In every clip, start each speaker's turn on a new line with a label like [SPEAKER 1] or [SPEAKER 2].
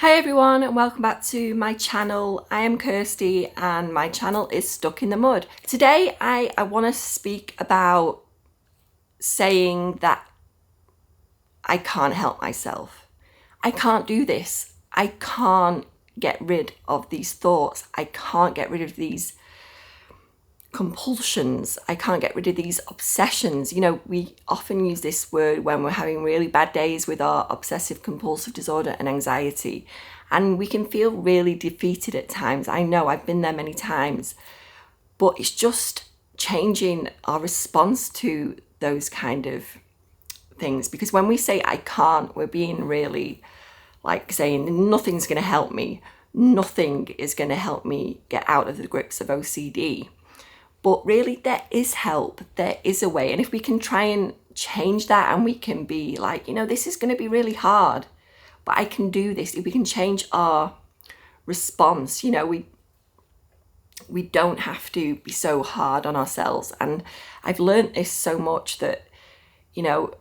[SPEAKER 1] Hi everyone and welcome back to my channel. I am Kirsty and my channel is Stuck in the Mud. Today I want to speak about saying that I can't help myself. I can't do this. I can't get rid of these thoughts. I can't get rid of these compulsions. I can't get rid of these obsessions. You know, we often use this word when we're having really bad days with our obsessive compulsive disorder and anxiety, and we can feel really defeated at times. I know, I've been there many times, but it's just changing our response to those kind of things, because when we say I can't, we're being really like saying nothing's going to help me. Nothing is going to help me get out of the grips of OCD. But really, there is help, there is a way. And if we can try and change that, and we can be like, you know, this is going to be really hard, but I can do this. If we can change our response, you know, we don't have to be so hard on ourselves. And I've learned this so much that, you know,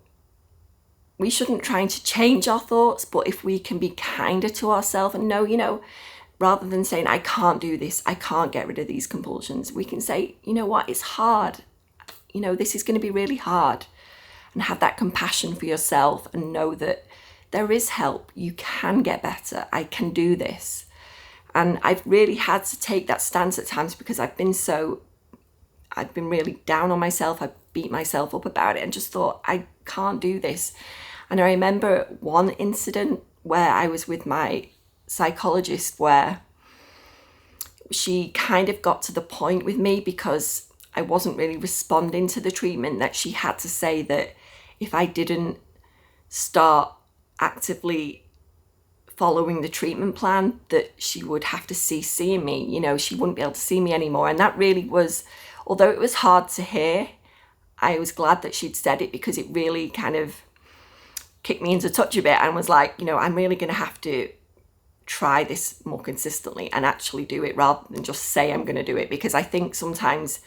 [SPEAKER 1] we shouldn't try to change our thoughts, but if we can be kinder to ourselves and know, you know, rather than saying, I can't do this, I can't get rid of these compulsions, we can say, you know what, it's hard. You know, this is going to be really hard. And have that compassion for yourself and know that there is help. You can get better. I can do this. And I've really had to take that stance at times because I've been really down on myself. I beat myself up about it and just thought, I can't do this. And I remember one incident where I was with my psychologist where she kind of got to the point with me because I wasn't really responding to the treatment, that she had to say that if I didn't start actively following the treatment plan, that she would have to cease seeing me. You know, she wouldn't be able to see me anymore. And that really was, although it was hard to hear, I was glad that she'd said it, because it really kind of kicked me into touch a bit and was like, you know, I'm really going to have to try this more consistently and actually do it rather than just say I'm going to do it. Because I think sometimes,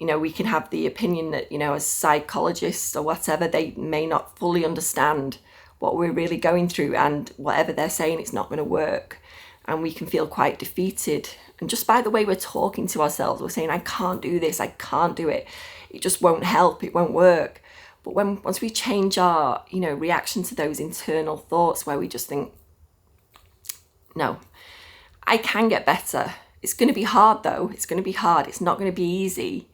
[SPEAKER 1] you know, we can have the opinion that, you know, as psychologists or whatever, they may not fully understand what we're really going through, and whatever they're saying, it's not going to work. And we can feel quite defeated. And just by the way we're talking to ourselves, we're saying, I can't do this, I can't do it. It just won't help, it won't work. But once we change our, you know, reaction to those internal thoughts where we just think, no, I can get better. It's going to be hard though. It's going to be hard. It's not going to be easy,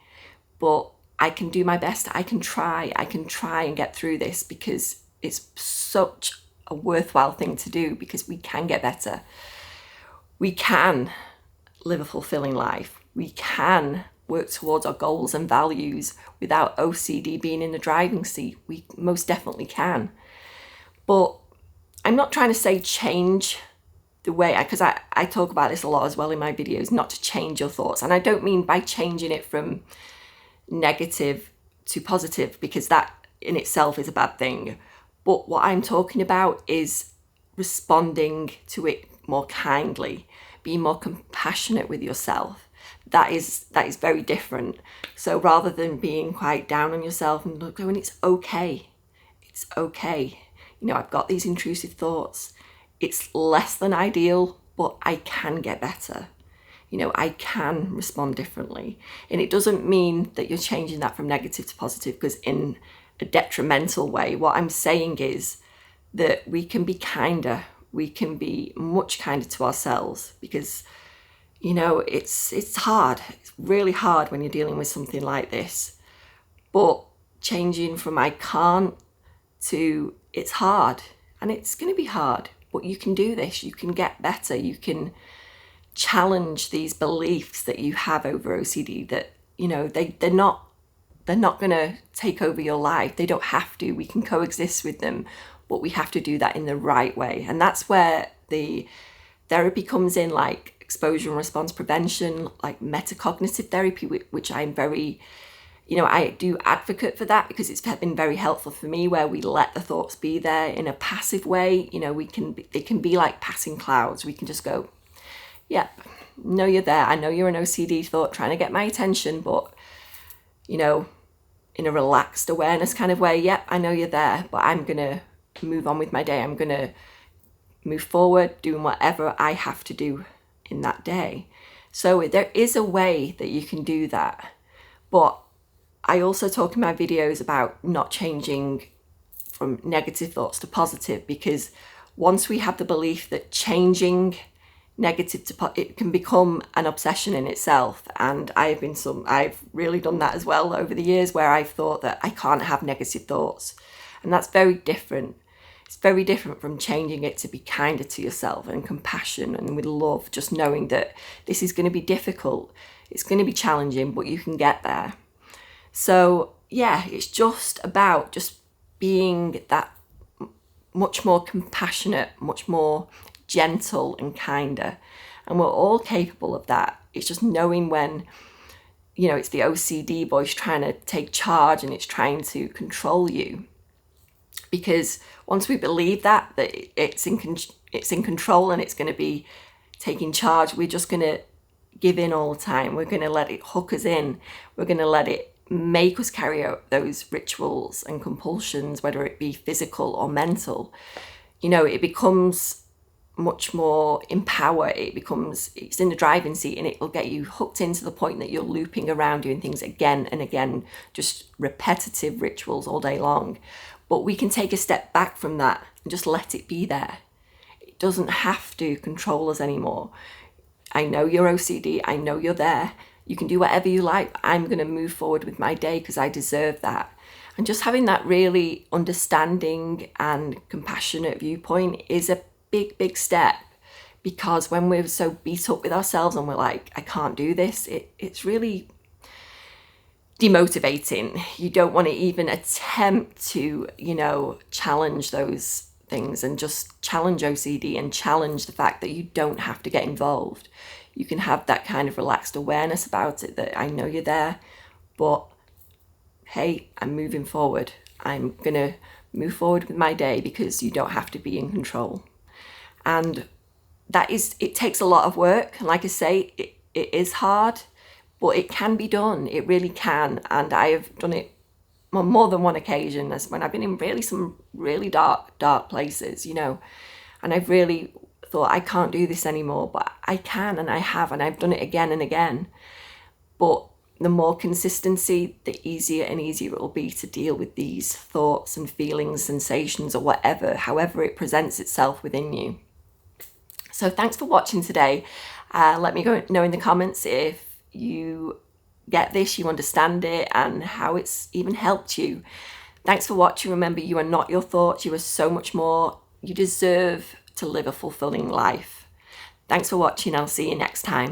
[SPEAKER 1] but I can do my best. I can try and get through this, because it's such a worthwhile thing to do, because we can get better. We can live a fulfilling life. We can work towards our goals and values without OCD being in the driving seat. We most definitely can. But I'm not trying to say change the way, because I talk about this a lot as well in my videos, not to change your thoughts. And I don't mean by changing it from negative to positive, because that in itself is a bad thing. But what I'm talking about is responding to it more kindly, being more compassionate with yourself. That is very different. So rather than being quite down on yourself and going, it's okay. You know, I've got these intrusive thoughts. It's less than ideal, but I can get better. You know, I can respond differently. And it doesn't mean that you're changing that from negative to positive, because in a detrimental way. What I'm saying is that we can be kinder. We can be much kinder to ourselves, because, you know, it's hard. It's really hard when you're dealing with something like this. But changing from I can't to it's hard, and it's going to be hard, but you can do this. You can get better. You can challenge these beliefs that you have over OCD, that, you know, they're not going to take over your life. They don't have to. We can coexist with them, but we have to do that in the right way. And that's where the therapy comes in, like exposure and response prevention, like metacognitive therapy, which I'm very, you know, I do advocate for that, because it's been very helpful for me, where we let the thoughts be there in a passive way. You know, they can be like passing clouds. We can just go, yep, know you're there. I know you're an OCD thought trying to get my attention, but, you know, in a relaxed awareness kind of way, yep, I know you're there, but I'm going to move on with my day. I'm going to move forward, doing whatever I have to do in that day. So there is a way that you can do that. But I also talk in my videos about not changing from negative thoughts to positive, because once we have the belief that changing negative to it can become an obsession in itself. And I've really done that as well over the years, where I've thought that I can't have negative thoughts. And that's very different. It's very different from changing it to be kinder to yourself and compassion and with love, just knowing that this is going to be difficult. It's going to be challenging, but you can get there. So yeah, it's just about just being that much more compassionate, much more gentle and kinder. And we're all capable of that. It's just knowing when, it's the OCD voice trying to take charge and it's trying to control you. Because once we believe that it's in control and it's going to be taking charge, we're just going to give in all the time. We're going to let it hook us in. We're going to let it make us carry out those rituals and compulsions, whether it be physical or mental. It becomes much more in power. It's in the driving seat, and it will get you hooked into the point that you're looping around doing things again and again, just repetitive rituals all day long. But we can take a step back from that and just let it be there. It doesn't have to control us anymore. I know you're OCD. I know you're there. You can do whatever you like. I'm going to move forward with my day because I deserve that. And just having that really understanding and compassionate viewpoint is a big, big step. Because when we're so beat up with ourselves and we're like, I can't do this, it's really demotivating. You don't want to even attempt to, challenge those things and just challenge OCD and challenge the fact that you don't have to get involved. You can have that kind of relaxed awareness about it, that I know you're there, but hey, I'm moving forward. I'm going to move forward with my day because you don't have to be in control. And it takes a lot of work. And like I say, it is hard, but it can be done. It really can. And I have done it on more than one occasion. That's when I've been in some really dark places, and I've really thought, I can't do this anymore, but I can, and I have, and I've done it again and again. But the more consistency, the easier and easier it will be to deal with these thoughts and feelings, sensations, or however it presents itself within you. So thanks for watching today. Let me know in the comments if you get this, you understand it, and how it's even helped you. Thanks for watching. Remember, you are not your thoughts. You are so much more. You deserve to live a fulfilling life. Thanks for watching. I'll see you next time.